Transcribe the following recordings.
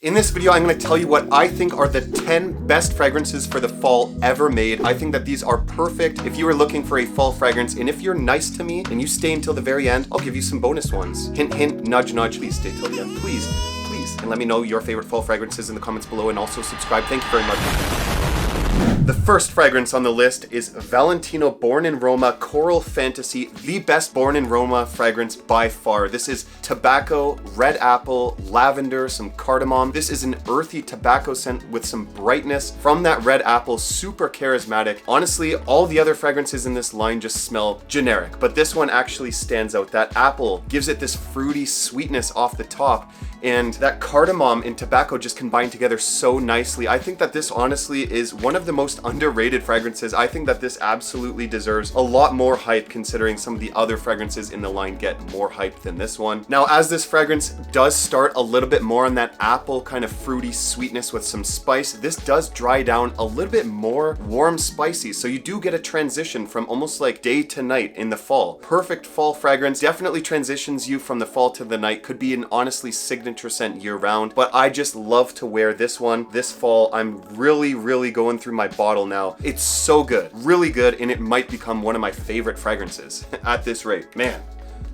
In this video, I'm going to tell you what I think are the 10 best fragrances for the fall ever made. I think that these are perfect if you are looking for a fall fragrance, and if you're nice to me and you stay until the very end, I'll give you some bonus ones. Hint, hint, nudge, nudge, please stay till the end, please. And let me know your favorite fall fragrances in the comments below, and also subscribe. Thank you very much. The first fragrance on the list is Valentino Born in Roma Coral Fantasy, the best Born in Roma fragrance by far. This is tobacco, red apple, lavender, some cardamom. This is an earthy tobacco scent with some brightness from that red apple, super charismatic. Honestly, all the other fragrances in this line just smell generic, but this one actually stands out. That apple gives it this fruity sweetness off the top, and that cardamom and tobacco just combine together so nicely. I think that this honestly is one of the most underrated fragrances. I think that this absolutely deserves a lot more hype, considering some of the other fragrances in the line get more hype than this one. Now, as this fragrance does start a little bit more on that apple kind of fruity sweetness with some spice, this does dry down a little bit more warm spicy, so you do get a transition from almost like day to night in the fall. Perfect fall fragrance, definitely transitions you from the fall to the night. Could be an honestly signature scent year round, but I just love to wear this one this fall. I'm really going through my bottle now. It's so good, really good, and it might become one of my favorite fragrances at this rate. Man,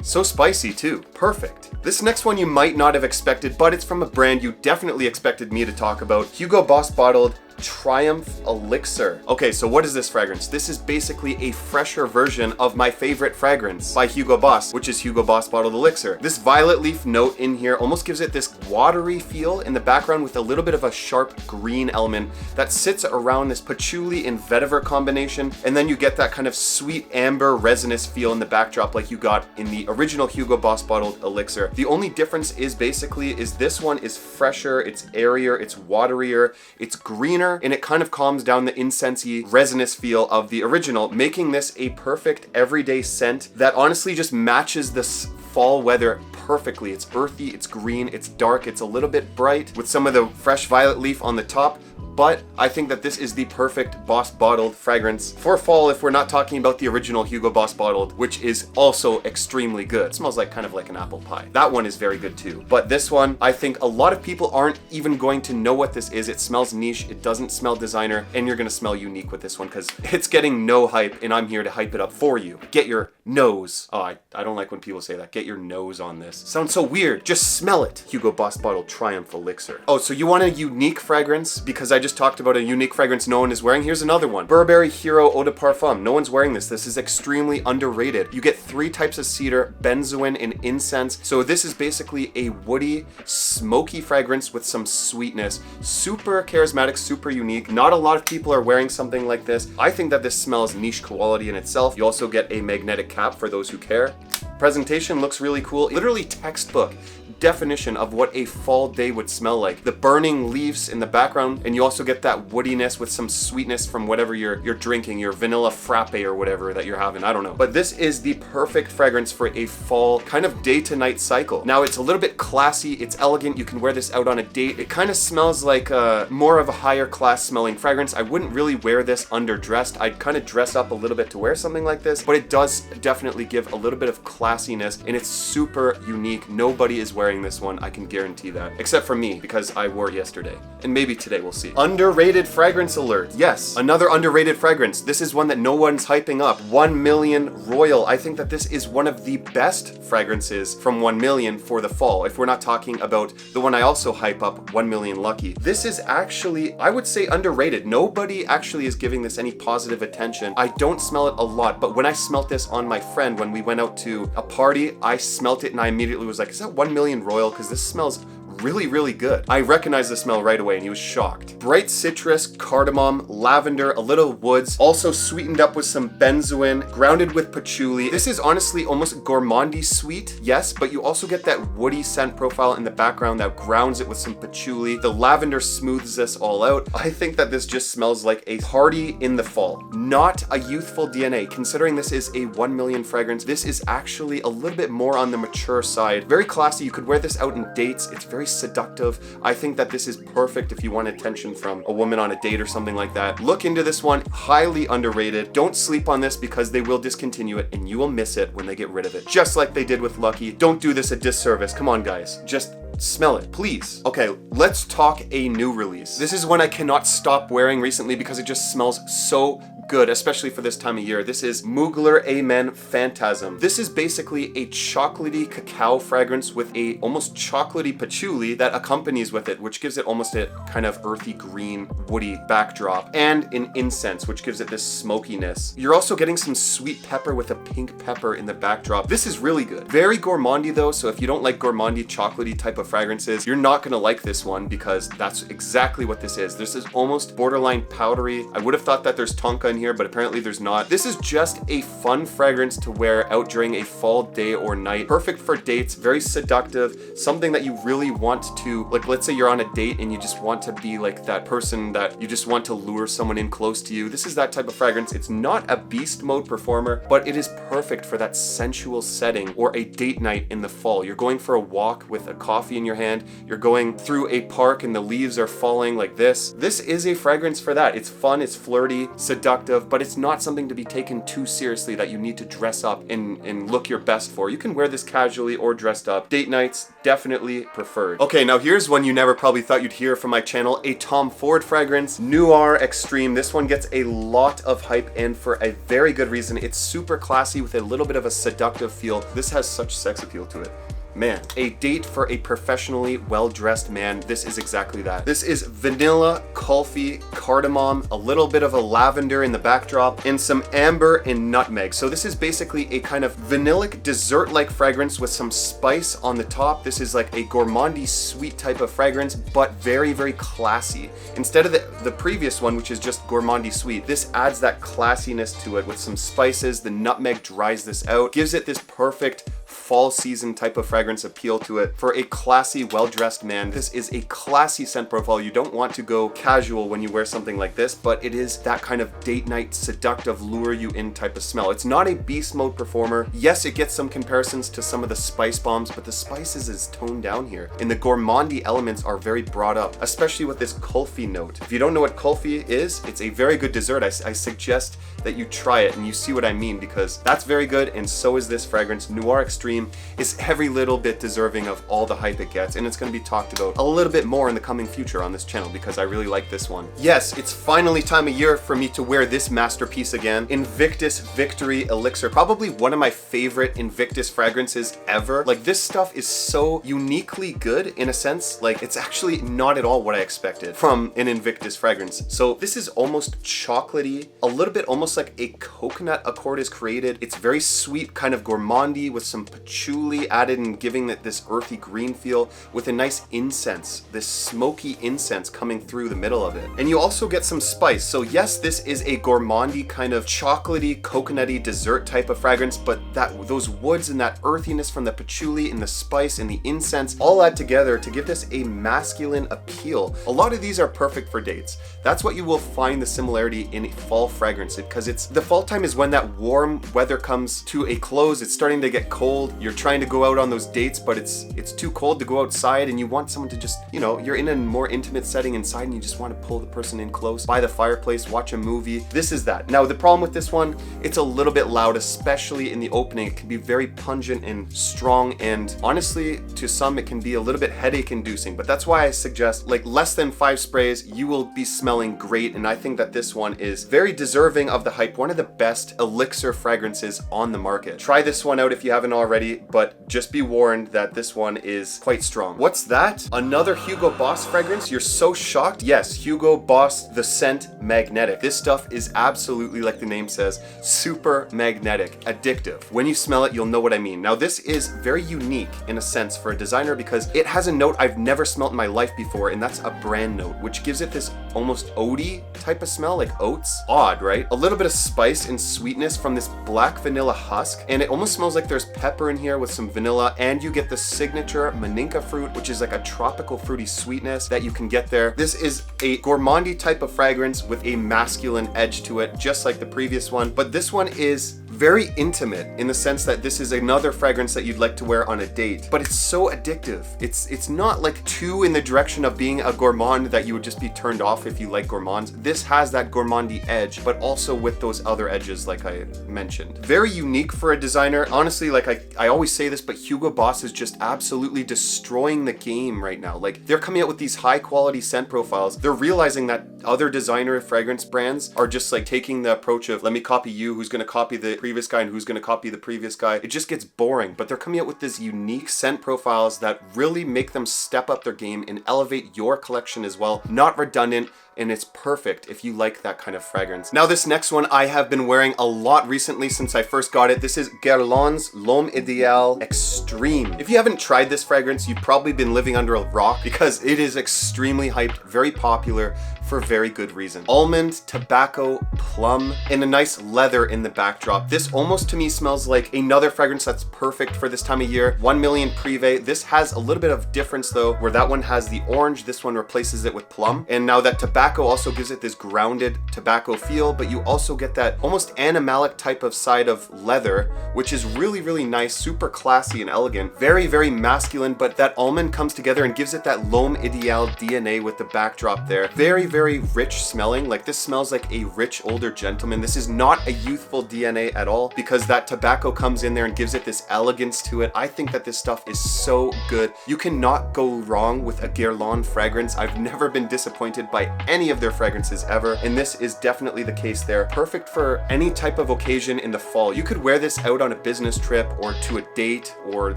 so spicy too, perfect. This next one you might not have expected, but it's from a brand you definitely expected me to talk about. Hugo Boss bottled Triumph Elixir. Okay, so what is this fragrance? This is basically a fresher version of my favorite fragrance by Hugo Boss, which is Hugo Boss Bottled Elixir. This violet leaf note in here almost gives it this watery feel in the background with a little bit of a sharp green element that sits around this patchouli and vetiver combination, and then you get that kind of sweet amber resinous feel in the backdrop like you got in the original Hugo Boss Bottled Elixir. The only difference is this one is fresher, it's airier, it's waterier, it's greener, and it kind of calms down the incensey resinous feel of the original, making this a perfect everyday scent that honestly just matches this fall weather perfectly. It's earthy, it's green, it's dark, it's a little bit bright with some of the fresh violet leaf on the top. But I think that this is the perfect Boss bottled fragrance for fall if we're not talking about the original Hugo Boss bottled, which is also extremely good. It smells like kind of like an apple pie. That one is very good too. But this one, I think a lot of people aren't even going to know what this is. It smells niche, it doesn't smell designer, and you're gonna smell unique with this one because it's getting no hype, and I'm here to hype it up for you. Get your nose. Oh, I don't like when people say that. Get your nose on this. Sounds so weird. Just smell it. Hugo Boss bottled Triumph Elixir. Oh, so you want a unique fragrance? Because I just talked about a unique fragrance no one is wearing. Here's another one. Burberry Hero Eau de Parfum. No one's wearing this. This is extremely underrated. You get 3 types of cedar, benzoin, and incense. So this is basically a woody, smoky fragrance with some sweetness. Super charismatic, super unique. Not a lot of people are wearing something like this. I think that this smells niche quality in itself. You also get a magnetic cap for those who care. Presentation looks really cool. Literally textbook definition of what a fall day would smell like. The burning leaves in the background, and you also get that woodiness with some sweetness from whatever you're drinking, your vanilla frappe or whatever that you're having, I don't know. But this is the perfect fragrance for a fall kind of day to night cycle. Now it's a little bit classy, it's elegant, you can wear this out on a date. It kind of smells like more of a higher class smelling fragrance. I wouldn't really wear this underdressed. I'd kind of dress up a little bit to wear something like this, but it does definitely give a little bit of classiness, and it's super unique. Nobody is wearing this one, I can guarantee that. Except for me, because I wore it yesterday. And maybe today, we'll see. Underrated fragrance alert. Yes, another underrated fragrance. This is one that no one's hyping up. 1 Million Royal. I think that this is one of the best fragrances from 1 Million for the fall. If we're not talking about the one I also hype up, 1 Million Lucky. This is actually, I would say, underrated. Nobody actually is giving this any positive attention. I don't smell it a lot, but when I smelt this on my friend when we went out to a party, I smelt it and I immediately was like, is that 1 Million Royal? Because this smells really good. I recognized the smell right away and he was shocked. Bright citrus, cardamom, lavender, a little woods, also sweetened up with some benzoin, grounded with patchouli. This is honestly almost gourmandy sweet, yes, but you also get that woody scent profile in the background that grounds it with some patchouli. The lavender smooths this all out. I think that this just smells like a party in the fall, not a youthful DNA. Considering this is a 1 Million fragrance, this is actually a little bit more on the mature side. Very classy. You could wear this out in dates. It's very seductive. I think that this is perfect if you want attention from a woman on a date or something like that. Look into this one. Highly underrated. Don't sleep on this because they will discontinue it and you will miss it when they get rid of it. Just like they did with Lucky. Don't do this a disservice. Come on, guys. Just Smell it, please. Okay, let's talk a new release. This is one I cannot stop wearing recently because it just smells so good, especially for this time of year. This is Mugler Amen Fantasm. This is basically a chocolatey cacao fragrance with a almost chocolatey patchouli that accompanies with it, which gives it almost a kind of earthy green, woody backdrop, and an incense, which gives it this smokiness. You're also getting some sweet pepper with a pink pepper in the backdrop. This is really good. Very gourmandy though, so if you don't like gourmandy, chocolatey type of fragrances, you're not gonna like this one because that's exactly what this is. This is almost borderline powdery. I would have thought that there's tonka in here, but apparently there's not. This is just a fun fragrance to wear out during a fall day or night. Perfect for dates, very seductive, something that you really want to, like, let's say you're on a date and you just want to be like that person that you just want to lure someone in close to you. This is that type of fragrance. It's not a beast mode performer, but it is perfect for that sensual setting or a date night in the fall. You're going for a walk with a coffee in your hand, you're going through a park and the leaves are falling like this. This is a fragrance for that. It's fun, it's flirty, seductive, but it's not something to be taken too seriously that you need to dress up and look your best for. You can wear this casually or dressed up. Date nights, definitely preferred. Okay, now here's one you never probably thought you'd hear from my channel, a Tom Ford fragrance, Noir Extreme. This one gets a lot of hype and for a very good reason. It's super classy with a little bit of a seductive feel. This has such sex appeal to it. Man, a date for a professionally well-dressed man. This is exactly that. This is vanilla, coffee, cardamom, a little bit of a lavender in the backdrop, and some amber and nutmeg. So this is basically a kind of vanillic dessert-like fragrance with some spice on the top. This is like a gourmandy sweet type of fragrance, but very, very classy. Instead of the previous one, which is just gourmandy sweet, this adds that classiness to it with some spices. The nutmeg dries this out, gives it this perfect fall season type of fragrance appeal to it. For a classy, well-dressed man, this is a classy scent profile. You don't want to go casual when you wear something like this, but it is that kind of date night, seductive, lure you in type of smell. It's not a beast mode performer. Yes, it gets some comparisons to some of the spice bombs, but the spices is toned down here. And the gourmandy elements are very brought up, especially with this kulfi note. If you don't know what kulfi is, it's a very good dessert. I suggest that you try it and you see what I mean, because that's very good, and so is this fragrance. Noir Extreme is every little bit deserving of all the hype it gets, and it's going to be talked about a little bit more in the coming future on this channel because I really like this one. Yes, it's finally time of year for me to wear this masterpiece again. Invictus Victory Elixir, probably one of my favorite Invictus fragrances ever. Like, this stuff is so uniquely good in a sense. Like, it's actually not at all what I expected from an Invictus fragrance. So this is almost chocolatey, a little bit almost like a coconut accord is created. It's very sweet, kind of gourmandy with some patchouli added and giving it this earthy green feel with a nice incense, this smoky incense coming through the middle of it. And you also get some spice. So yes, this is a gourmandy kind of chocolatey, coconutty dessert type of fragrance, but those woods and that earthiness from the patchouli and the spice and the incense all add together to give this a masculine appeal. A lot of these are perfect for dates. That's what you will find the similarity in a fall fragrance, because it's the fall time is when that warm weather comes to a close. It's starting to get cold. You're trying to go out on those dates, but it's too cold to go outside, and you want someone to just, you know, you're in a more intimate setting inside and you just want to pull the person in close by the fireplace, watch a movie. This is that. Now, the problem with this one, it's a little bit loud, especially in the opening. It can be very pungent and strong, and honestly, to some, it can be a little bit headache inducing, but that's why I suggest like less than 5 sprays, you will be smelling great. And I think that this one is very deserving of the hype. One of the best elixir fragrances on the market. Try this one out if you haven't already, but just be warned that this one is quite strong. What's that? Another Hugo Boss fragrance? You're so shocked? Yes, Hugo Boss The Scent Magnetic. This stuff is absolutely, like the name says, super magnetic, addictive. When you smell it, you'll know what I mean. Now, this is very unique in a sense for a designer because it has a note I've never smelled in my life before, and that's a brand note, which gives it this almost oaty type of smell, like oats. Odd, right? A little bit of spice and sweetness from this black vanilla husk, and it almost smells like there's pepper in here with some vanilla, and you get the signature maninka fruit, which is like a tropical fruity sweetness that you can get there. This is a gourmandy type of fragrance with a masculine edge to it, just like the previous one, but this one is very intimate in the sense that this is another fragrance that you'd like to wear on a date, but it's so addictive. It's not like too in the direction of being a gourmand that you would just be turned off if you like gourmands. This has that gourmandy edge, but also with those other edges like I mentioned. Very unique for a designer. Honestly, like I always say this, but Hugo Boss is just absolutely destroying the game right now. Like, they're coming out with these high quality scent profiles. They're realizing that other designer fragrance brands are just like taking the approach of, let me copy you, who's gonna copy the previous guy and who's gonna copy the previous guy. It just gets boring, but they're coming out with these unique scent profiles that really make them step up their game and elevate your collection as well. Not redundant, and it's perfect if you like that kind of fragrance. Now this next one I have been wearing a lot recently since I first got it. This is Guerlain LOM Extreme. If you haven't tried this fragrance, you've probably been living under a rock because it is extremely hyped, very popular for very good reason. Almond, tobacco, plum, and a nice leather in the backdrop. This almost to me smells like another fragrance that's perfect for this time of year. 1 million Privé. This has a little bit of difference though, where that one has the orange, this one replaces it with plum. And now that tobacco also gives it this grounded tobacco feel, but you also get that almost animalic type of side of leather, which is really, really nice, super classy and elegant. Very, very masculine, but that almond comes together and gives it that L'Homme Ideal DNA with the backdrop there. Very, very rich smelling. Like, this smells like a rich older gentleman. This is not a youthful DNA at all because that tobacco comes in there and gives it this elegance to it. I think that this stuff is so good. You cannot go wrong with a Guerlain fragrance. I've never been disappointed by any of their fragrances ever, and this is definitely the case there. Perfect for any type of occasion in the fall. You could wear this out on a business trip or to a date, or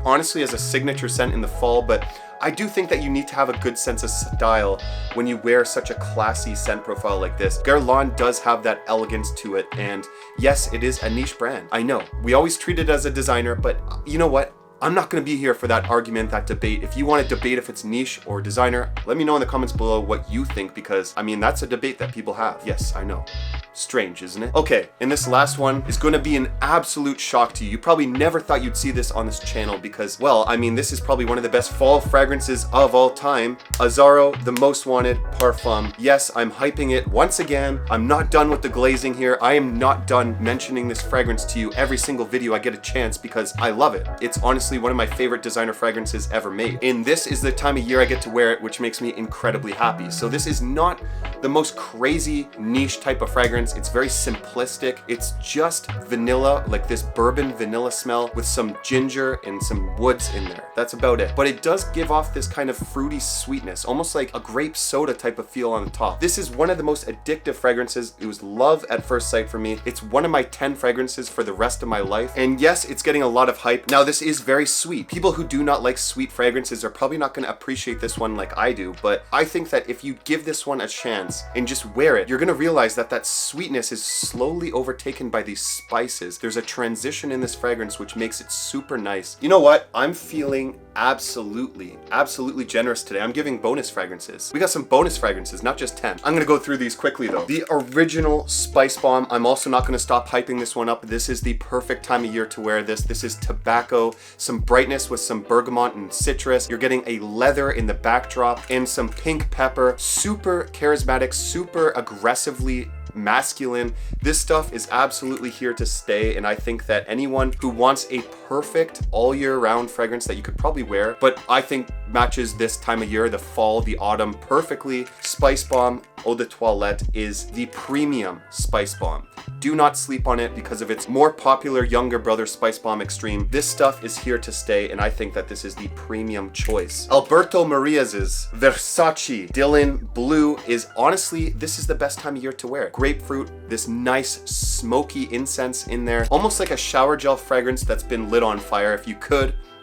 honestly as a signature scent in the fall, but I do think that you need to have a good sense of style when you wear such a classy scent profile like this. Guerlain does have that elegance to it, and yes, it is a niche brand. I know, we always treat it as a designer, but you know what? I'm not going to be here for that argument, that debate. If you want to debate if it's niche or designer, let me know in the comments below what you think, because I mean, that's a debate that people have. Yes, I know. Strange, isn't it? Okay, and this last one is going to be an absolute shock to you. You probably never thought you'd see this on this channel because, well, I mean, this is probably one of the best fall fragrances of all time. Azzaro, the most wanted Parfum. Yes, I'm hyping it once again. I'm not done with the glazing here. I am not done mentioning this fragrance to you every single video I get a chance because I love it. It's honestly one of my favorite designer fragrances ever made. And this is the time of year I get to wear it, which makes me incredibly happy. So this is not the most crazy niche type of fragrance. It's very simplistic. It's just vanilla, like this bourbon vanilla smell with some ginger and some woods in there. That's about it. But it does give off this kind of fruity sweetness, almost like a grape soda type of feel on the top. This is one of the most addictive fragrances. It was love at first sight for me. It's one of my 10 fragrances for the rest of my life. And yes, it's getting a lot of hype. Now this is very sweet. People who do not like sweet fragrances are probably not going to appreciate this one like I do, but I think that if you give this one a chance and just wear it, you're going to realize that that sweetness is slowly overtaken by these spices. There's a transition in this fragrance which makes it super nice. You know what? I'm feeling absolutely generous today. I'm giving bonus fragrances. We got some bonus fragrances, not just 10. I'm gonna go through these quickly though. The original Spicebomb, I'm also not gonna stop hyping this one up. This is the perfect time of year to wear this. This is tobacco, some brightness with some bergamot and citrus. You're getting a leather in the backdrop and some pink pepper. Super charismatic, super aggressively masculine. This stuff is absolutely here to stay, and I think that anyone who wants a perfect all year round fragrance that you could probably wear, but I think matches this time of year, the fall, the autumn perfectly, Spicebomb Eau de Toilette is the premium Spicebomb. Do not sleep on it because of its more popular younger brother Spicebomb Extreme. This stuff is here to stay, and I think that this is the premium choice. Alberto Marias's Versace Dylan Blue is honestly, this is the best time of year to wear. Grapefruit, this nice smoky incense in there, almost like a shower gel fragrance that's been lit on fire.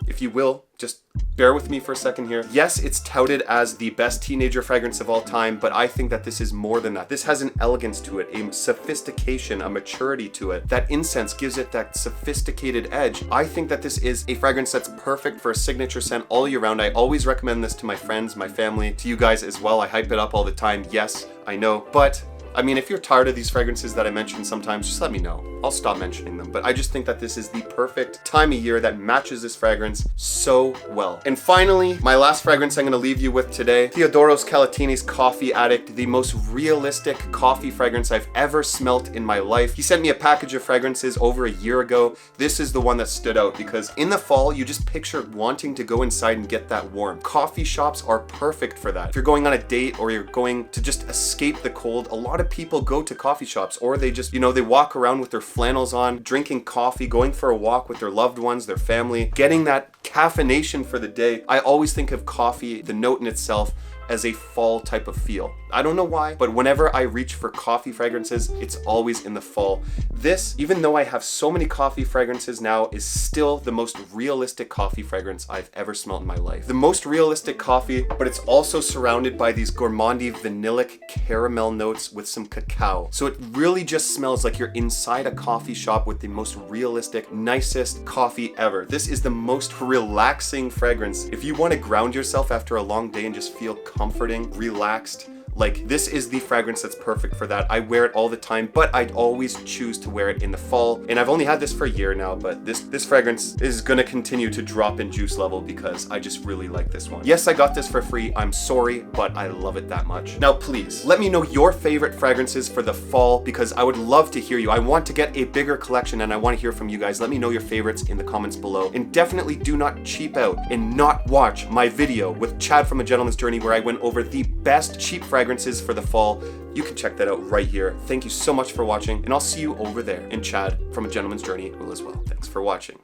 If you will, just bear with me for a second here. Yes, it's touted as the best teenager fragrance of all time, but I think that this is more than that. This has an elegance to it, a sophistication, a maturity to it. That incense gives it that sophisticated edge. I think that this is a fragrance that's perfect for a signature scent all year round. I always recommend this to my friends, my family, to you guys as well. I hype it up all the time. Yes, I know, but I mean, if you're tired of these fragrances that I mentioned sometimes, just let me know. I'll stop mentioning them. But I just think that this is the perfect time of year that matches this fragrance so well. And finally, my last fragrance I'm gonna leave you with today, Theodor's Catini's Coffee Addict, the most realistic coffee fragrance I've ever smelt in my life. He sent me a package of fragrances over a year ago. This is the one that stood out because in the fall, you just picture wanting to go inside and get that warm. Coffee shops are perfect for that. If you're going on a date or you're going to just escape the cold, a lot of people go to coffee shops, or they just, you know, they walk around with their flannels on, drinking coffee, going for a walk with their loved ones, their family, getting that caffeination for the day. I always think of coffee, the note in itself, as a fall type of feel. I don't know why, but whenever I reach for coffee fragrances, it's always in the fall. This, even though I have so many coffee fragrances now, is still the most realistic coffee fragrance I've ever smelled in my life. The most realistic coffee, but it's also surrounded by these gourmandy vanillic caramel notes with some cacao. So it really just smells like you're inside a coffee shop with the most realistic, nicest coffee ever. This is the most relaxing fragrance. If you want to ground yourself after a long day and just feel comforting, relaxed, like, this is the fragrance that's perfect for that. I wear it all the time, but I'd always choose to wear it in the fall. And I've only had this for a year now, but this fragrance is gonna continue to drop in juice level because I just really like this one. Yes, I got this for free. I'm sorry, but I love it that much. Now, please, let me know your favorite fragrances for the fall because I would love to hear you. I want to get a bigger collection and I want to hear from you guys. Let me know your favorites in the comments below. And definitely do not cheap out and not watch my video with Chad from A Gentleman's Journey where I went over the best cheap fragrances for the fall. You can check that out right here. Thank you so much for watching, and I'll see you over there. And Chad from A Gentleman's Journey will as well. Thanks for watching.